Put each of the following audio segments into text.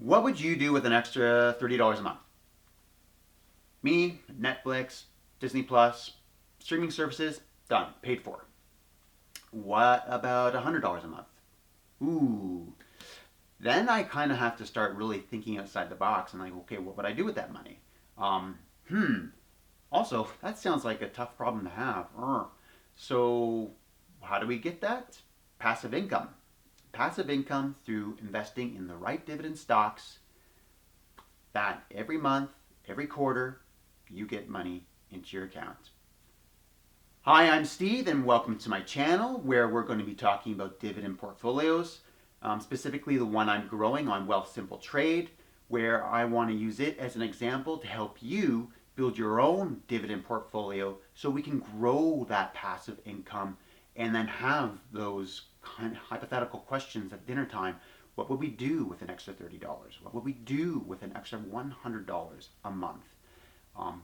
What would you do with an extra $30 a month? Me, Netflix, Disney Plus, streaming services, done, paid for. What about $100 a month? Ooh. Then I kind of have to start really thinking outside the box and like, okay, what would I do with that money? Um, hmm. Also, that sounds like a tough problem to have. So, how do we get that? Passive income. Passive income through investing in the right dividend stocks that every month, every quarter, you get money into your account. Hi, I'm Steve, and welcome to my channel where we're going to be talking about dividend portfolios, specifically the one I'm growing on Wealthsimple Trade, where I want to use it as an example to help you build your own dividend portfolio so we can grow that passive income and then have those kind of hypothetical questions at dinner time. What would we do with an extra $30? What would we do with an extra $100 a month?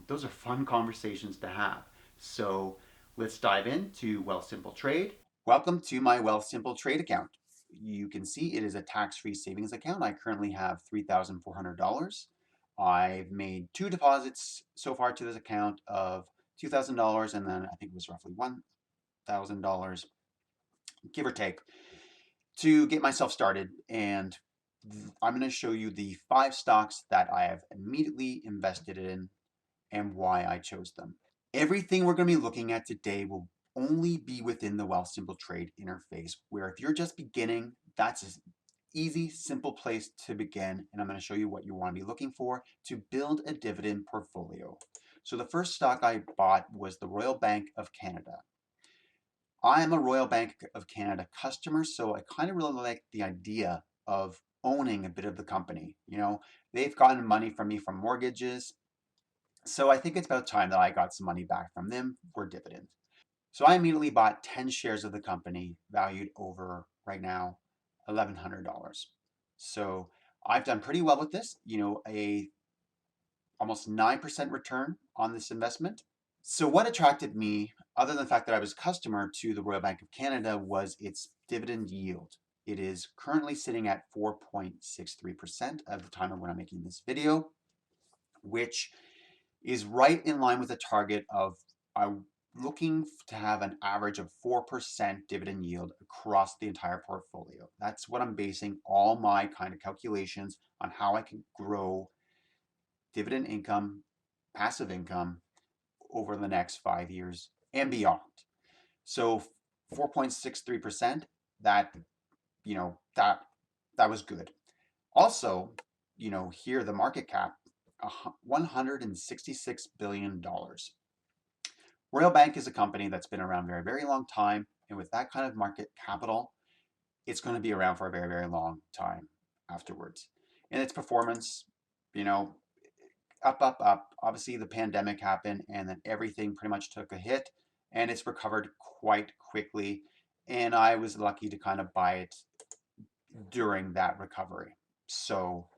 Those are fun conversations to have. So let's dive into Wealthsimple Trade. Welcome to my Wealthsimple Trade account. You can see it is a tax-free savings account. I currently have $3,400. I've made two deposits so far to this account of $2,000 and then I think it was roughly $1,000, give or take, to get myself started. And I'm going to show you the 5 stocks that I have immediately invested in and why I chose them. Everything we're going to be looking at today will only be within the Wealthsimple Trade interface, where if you're just beginning, that's an easy, simple place to begin. And I'm going to show you what you want to be looking for to build a dividend portfolio. So the first stock I bought was the Royal Bank of Canada. I am a Royal Bank of Canada customer, so I kind of really like the idea of owning a bit of the company. They've gotten money from me from mortgages, so I think it's about time that I got some money back from them for dividends. So I immediately bought 10 shares of the company valued over right now $1,100. So I've done pretty well with this, a almost 9% return on this investment. So what attracted me, other than the fact that I was a customer to the Royal Bank of Canada, was its dividend yield. It is currently sitting at 4.63% at the time of when I'm making this video, which is right in line with a target of I'm looking to have an average of 4% dividend yield across the entire portfolio. That's what I'm basing all my kind of calculations on how I can grow dividend income, passive income over the next 5 years and beyond. So 4.63%, that, you know, that that was good. Also, here the market cap, $166 billion. Royal Bank is a company that's been around a very, very long time. And with that kind of market capital, it's going to be around for a very, very long time afterwards. And its performance, you know, up, up, up. Obviously, the pandemic happened and then everything pretty much took a hit and it's recovered quite quickly. And I was lucky to kind of buy it during that recovery. So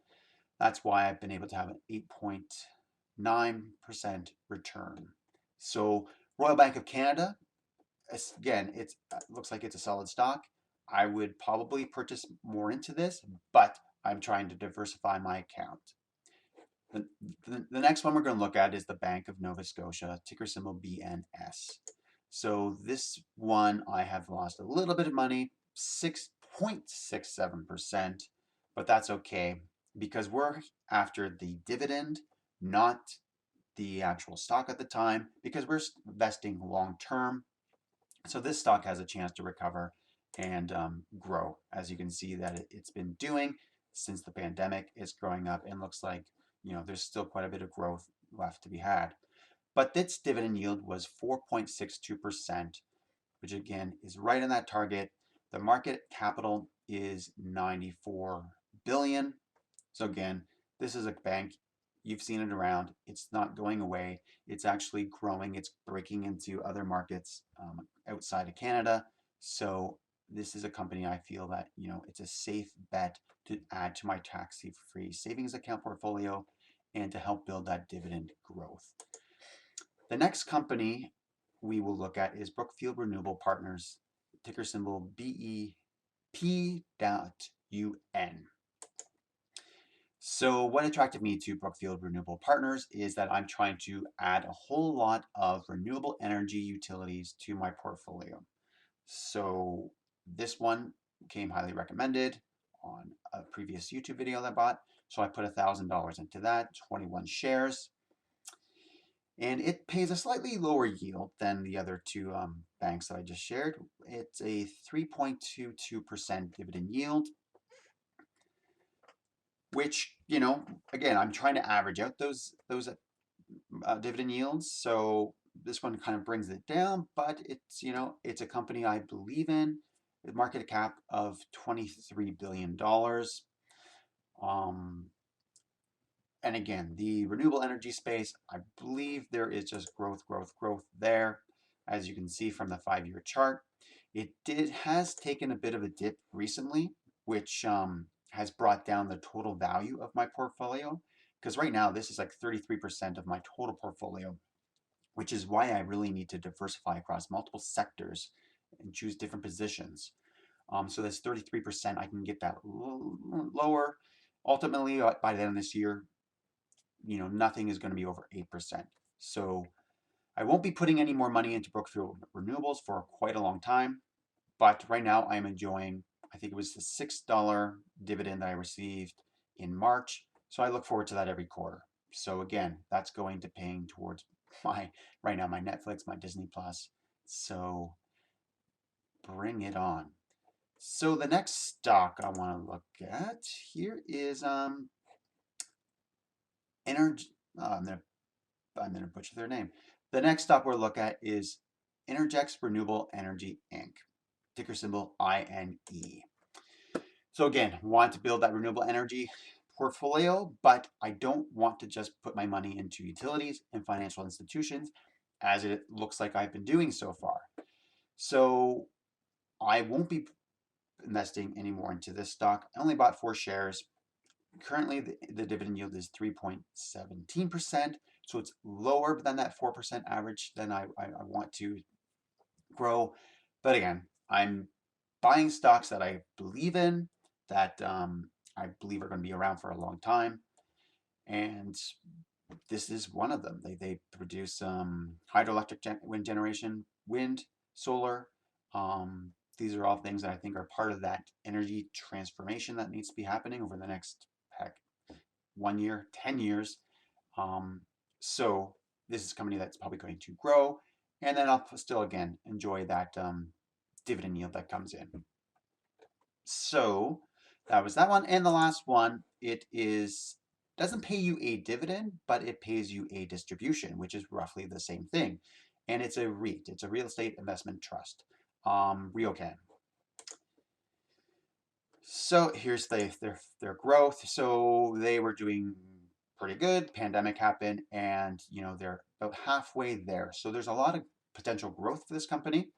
that's why I've been able to have an 8.9% return. So Royal Bank of Canada, again, it looks like it's a solid stock. I would probably purchase more into this, but I'm trying to diversify my account. The next one we're going to look at is the Bank of Nova Scotia, ticker symbol BNS. So this one I have lost a little bit of money, 6.67%, but that's okay because we're after the dividend, not the actual stock at the time, because we're investing long term. So this stock has a chance to recover and grow, as you can see that it's been doing since the pandemic. It's growing up and looks like there's still quite a bit of growth left to be had. But its dividend yield was 4.62%, which again is right in that target. The market capital is 94 billion. So again, this is a bank. You've seen it around. It's not going away. It's actually growing. It's breaking into other markets outside of Canada. So this is a company I feel that, it's a safe bet to add to my tax-free savings account portfolio and to help build that dividend growth. The next company we will look at is Brookfield Renewable Partners, ticker symbol BEP.UN. So what attracted me to Brookfield Renewable Partners is that I'm trying to add a whole lot of renewable energy utilities to my portfolio. So this one came highly recommended on a previous YouTube video that I bought. So I put $1,000 into that, 21 shares. And it pays a slightly lower yield than the other two banks that I just shared. It's a 3.22% dividend yield, which, again, I'm trying to average out those dividend yields. So this one kind of brings it down, but it's a company I believe in. The market cap of $23 billion. And again, the renewable energy space, I believe there is just growth there. As you can see from the 5-year chart, it has taken a bit of a dip recently, which has brought down the total value of my portfolio. Because right now, this is like 33% of my total portfolio, which is why I really need to diversify across multiple sectors and choose different positions. So this 33%, I can get that lower. Ultimately, by the end of this year, nothing is going to be over 8%. So I won't be putting any more money into Brookfield Renewables for quite a long time. But right now I'm enjoying, I think it was the $6 dividend that I received in March. So I look forward to that every quarter. So again, that's going to paying towards right now, my Netflix, my Disney Plus. So bring it on. So the next stock I want to look at here is Energy. I'm gonna butcher their name. The next stock we'll look at is Innergex Renewable Energy Inc. Ticker symbol INE. So again, want to build that renewable energy portfolio, but I don't want to just put my money into utilities and financial institutions as it looks like I've been doing so far. So I won't be investing anymore into this stock. I only bought 4 shares. Currently, the dividend yield is 3.17%, so it's lower than that 4% average than I want to grow. But again, I'm buying stocks that I believe in, that I believe are going to be around for a long time. And this is one of them. They produce hydroelectric wind generation, wind, solar. These are all things that I think are part of that energy transformation that needs to be happening over the next, heck, 1 year, 10 years. So this is a company that's probably going to grow. And then I'll still, again, enjoy that dividend yield that comes in. So that was that one. And the last one, it doesn't pay you a dividend, but it pays you a distribution, which is roughly the same thing. And it's a REIT. It's a real estate investment trust, RioCan. So here's their growth. So they were doing pretty good. Pandemic happened, and they're about halfway there. So there's a lot of potential growth for this company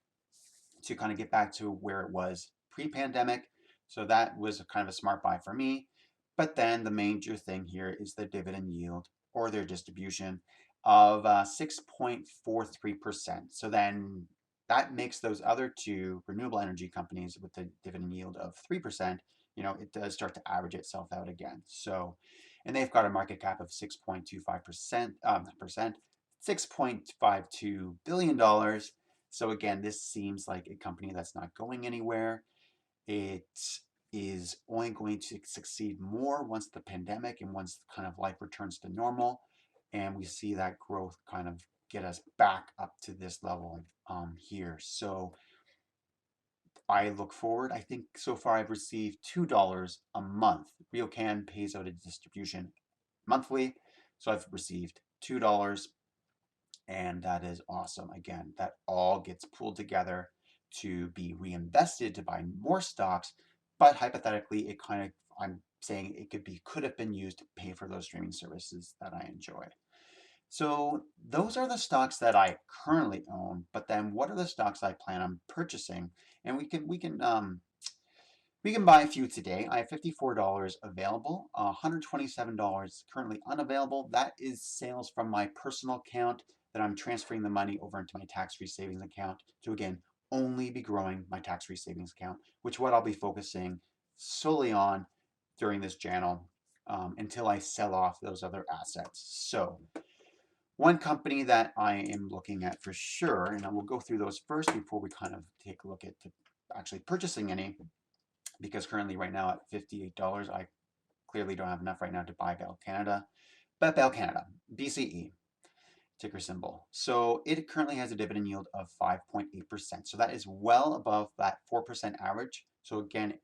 to kind of get back to where it was pre-pandemic. So that was kind of a smart buy for me. But then the major thing here is the dividend yield or their distribution of 6.43%. So then that makes those other two renewable energy companies with the dividend yield of 3%, it does start to average itself out again. So, and they've got a market cap of 6.25%, $6.52 billion. So again, this seems like a company that's not going anywhere. It is only going to succeed more once the pandemic and once kind of life returns to normal. And we see that growth kind of get us back up to this level here. So I look forward. I think so far I've received $2 a month. RioCan pays out a distribution monthly. So I've received $2. And that is awesome. Again, that all gets pulled together to be reinvested to buy more stocks. But hypothetically, I'm saying it could have been used to pay for those streaming services that I enjoy. So those are the stocks that I currently own. But then what are the stocks I plan on purchasing? And we can buy a few today. I have $54 available, $127 currently unavailable. That is sales from my personal account that I'm transferring the money over into my tax-free savings account to, again, only be growing my tax-free savings account, which what I'll be focusing solely on during this channel until I sell off those other assets. So one company that I am looking at for sure, and I will go through those first before we kind of take a look at actually purchasing any, because currently right now at $58, I clearly don't have enough right now to buy Bell Canada. But Bell Canada, BCE, ticker symbol. So it currently has a dividend yield of 5.8%. So that is well above that 4% average. So again,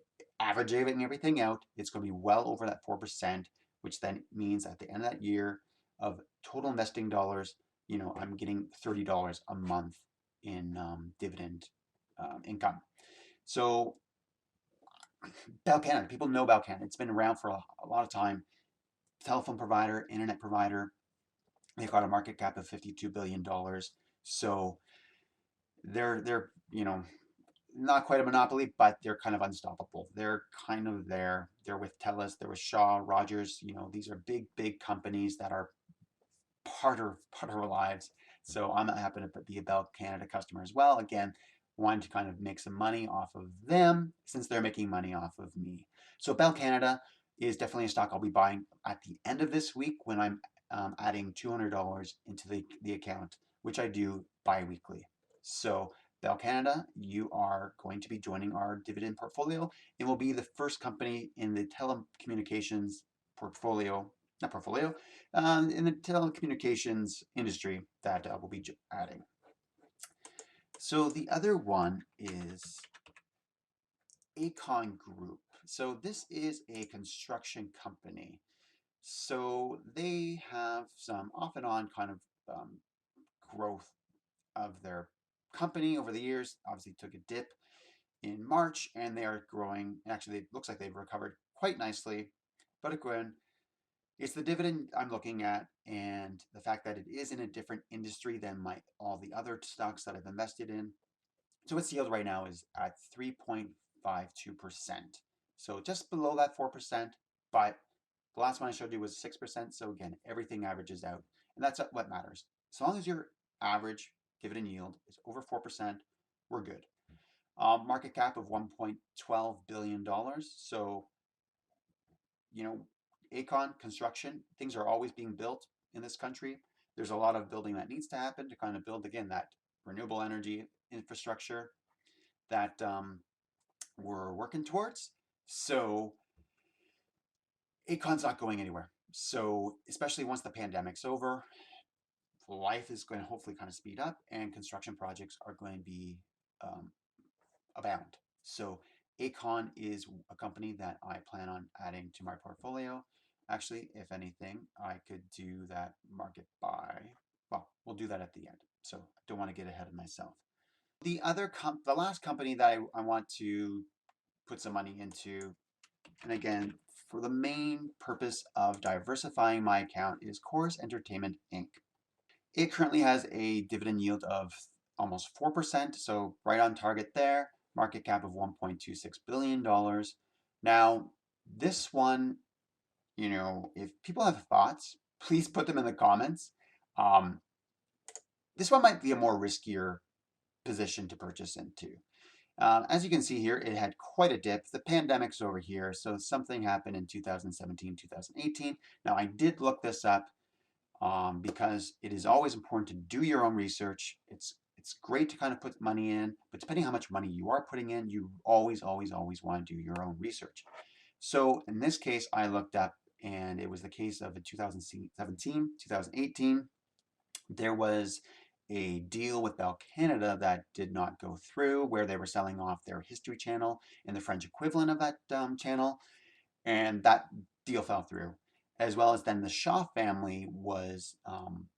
averaging everything out, it's going to be well over that 4%, which then means at the end of that year of total investing dollars, I'm getting $30 a month in dividend income. So Bell Canada, people know Bell Canada. It's been around for a lot of time. Telephone provider, internet provider. They've got a market cap of $52 billion. So they're not quite a monopoly, but they're kind of unstoppable. They're kind of there. They're with TELUS, they're with Shaw, Rogers. These are big companies that are part of our lives. So I'm happy to be a Bell Canada customer as well. Again, wanting to kind of make some money off of them since they're making money off of me. So Bell Canada is definitely a stock I'll be buying at the end of this week when I'm adding $200 into the account, which I do bi-weekly. So Bell Canada, you are going to be joining our dividend portfolio. It will be the first company in the telecommunications portfolio, not portfolio, in the telecommunications industry that we'll be adding. So the other one is Aecon Group. So this is a construction company. So they have some off and on kind of growth of their company over the years. Obviously took a dip in March and they are growing. Actually, it looks like they've recovered quite nicely. But again, it's the dividend I'm looking at and the fact that it is in a different industry than all the other stocks that I've invested in. So its yield right now is at 3.52%. So just below that 4%, but the last one I showed you was 6%. So again, everything averages out. And that's what matters. As long as your average dividend yield is over 4%, we're good. Market cap of $1.12 billion. So, Aecon construction, things are always being built in this country. There's a lot of building that needs to happen to kind of build, again, that renewable energy infrastructure that we're working towards. So Aecon's not going anywhere. So especially once the pandemic's over, life is going to hopefully kind of speed up and construction projects are going to be abound. So Aecon is a company that I plan on adding to my portfolio. Actually, if anything, I could do that market buy. Well, we'll do that at the end. So I don't want to get ahead of myself. The last company that I want to put some money into, and again, for the main purpose of diversifying my account, is Corus Entertainment Inc. It currently has a dividend yield of almost 4%, so right on target there. Market cap of $1.26 billion. Now, this one, if people have thoughts, please put them in the comments. This one might be a more riskier position to purchase into. As you can see here, it had quite a dip. The pandemic's over here, so something happened in 2017, 2018. Now, I did look this up because it is always important to do your own research. It's great to kind of put money in, but depending on how much money you are putting in, you always want to do your own research. So in this case, I looked up, and it was the case of in 2017, 2018. There was a deal with Bell Canada that did not go through, where they were selling off their History channel and the French equivalent of that channel, and that deal fell through. As well as then the Shaw family was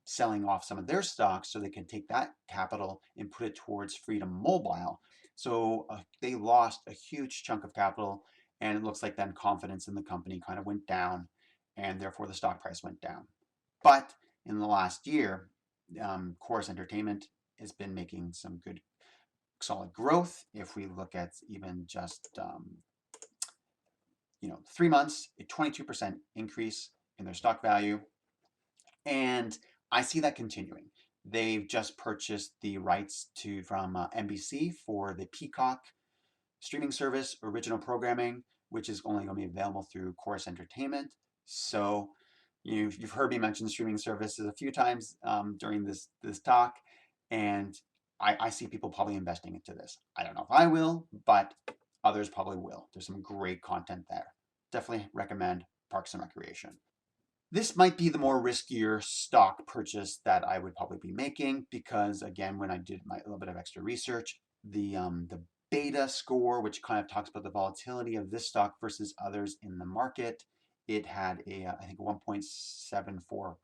selling off some of their stocks so they can take that capital and put it towards Freedom Mobile. So they lost a huge chunk of capital, and it looks like then confidence in the company kind of went down, and therefore the stock price went down. But in the last year, Corus Entertainment has been making some good solid growth. If we look at even just 3 months, a 22% increase in their stock value, and I see that continuing. They've just purchased the rights from NBC for the Peacock streaming service, original programming, which is only going to be available through Corus Entertainment. So you've heard me mention streaming services a few times during this talk, and I see people probably investing into this. I don't know if I will, but others probably will. There's some great content there. Definitely recommend Parks and Recreation. This might be the more riskier stock purchase that I would probably be making because, again, when I did my little bit of extra research, the beta score, which kind of talks about the volatility of this stock versus others in the market, it had I think a 1.74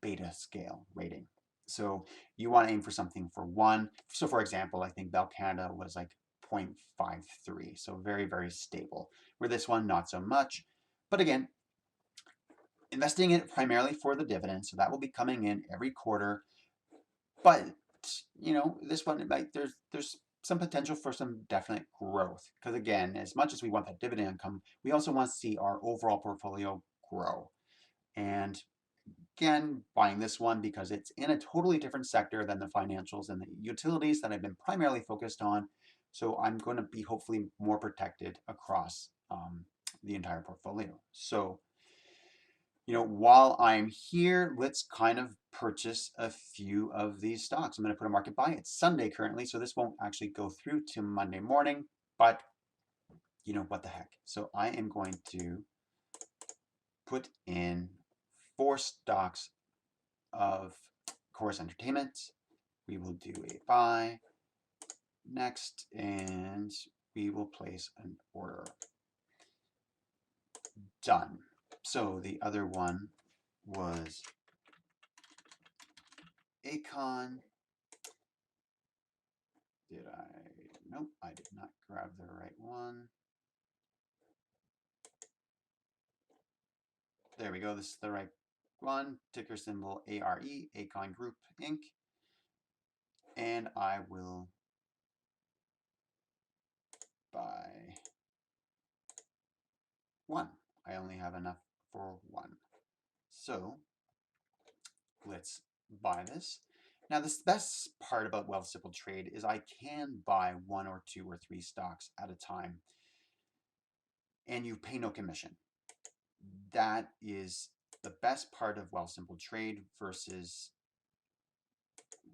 beta scale rating. So you want to aim for something for 1. So for example, I think Bell Canada was like 0.53, so very, very stable. Where this one, not so much. But again, investing it primarily for the dividend, so that will be coming in every quarter. But this one, like, there's some potential for some definite growth because, again, as much as we want that dividend income, we also want to see our overall portfolio grow. And again, buying this one because it's in a totally different sector than the financials and the utilities that I've been primarily focused on. So I'm going to be hopefully more protected across the entire portfolio. So while I'm here, let's kind of purchase a few of these stocks. I'm going to put a market buy. It's Sunday currently, so this won't actually go through to Monday morning, but what the heck. So I am going to put in 4 stocks of Corus Entertainment. We will do a buy next, and we will place an order. Done. So the other one was Aecon. Did I? Nope, I did not grab the right one. There we go. This is the right one. Ticker symbol ARE, Aecon Group Inc. And I will buy 1. I only have enough for 1. So let's buy this. Now, the best part about Wealthsimple Trade is I can buy 1 or 2 or 3 stocks at a time, and you pay no commission. That is the best part of Wealthsimple Trade versus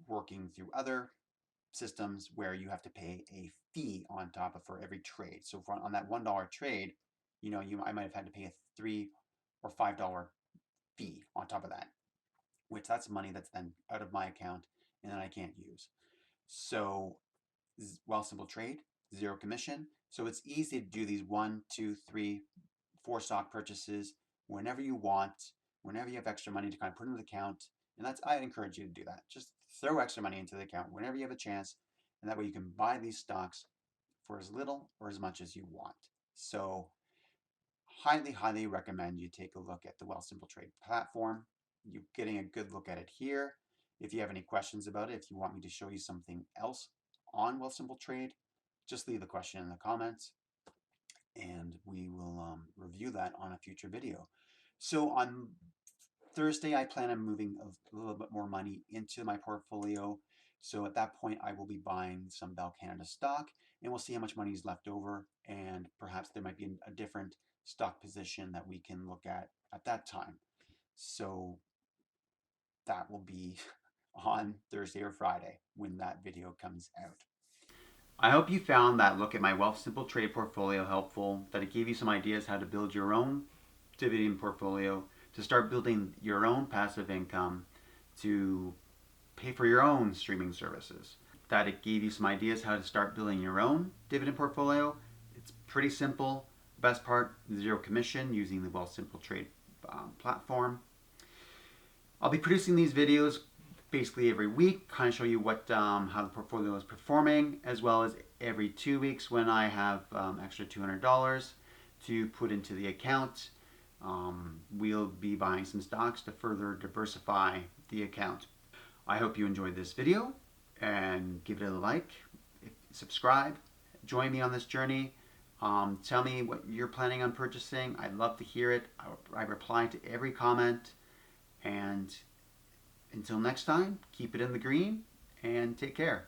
working through other systems where you have to pay a fee on top of for every trade. So on that $1 trade, I might have had to pay a $3 or $5 fee on top of that, which that's money that's then out of my account and then I can't use. So Wealthsimple Trade, 0 commission. So it's easy to do these 1, 2, 3, 4 stock purchases whenever you want, whenever you have extra money to kind of put in the account. And I encourage you to do that. Just throw extra money into the account whenever you have a chance. And that way you can buy these stocks for as little or as much as you want. So highly, highly recommend you take a look at the Wealthsimple Trade platform. You're getting a good look at it here. If you have any questions about it, if you want me to show you something else on Wealthsimple Trade, just leave the question in the comments and we will review that on a future video. So on Thursday, I plan on moving a little bit more money into my portfolio. So at that point, I will be buying some Bell Canada stock, and we'll see how much money is left over, and perhaps there might be a different stock position that we can look at that time. So that will be on Thursday or Friday when that video comes out. I hope you found that look at my Wealthsimple Trade portfolio helpful, that it gave you some ideas how to build your own dividend portfolio, to start building your own passive income, to pay for your own streaming services, that it gave you some ideas how to start building your own dividend portfolio. It's pretty simple. Best part, 0 commission using the Wealthsimple Trade platform. I'll be producing these videos basically every week, kind of show you what how the portfolio is performing, as well as every 2 weeks when I have extra $200 to put into the account. We'll be buying some stocks to further diversify the account. I hope you enjoyed this video and give it a like, subscribe, join me on this journey. Tell me what you're planning on purchasing. I'd love to hear it. I reply to every comment. And until next time, keep it in the green and take care.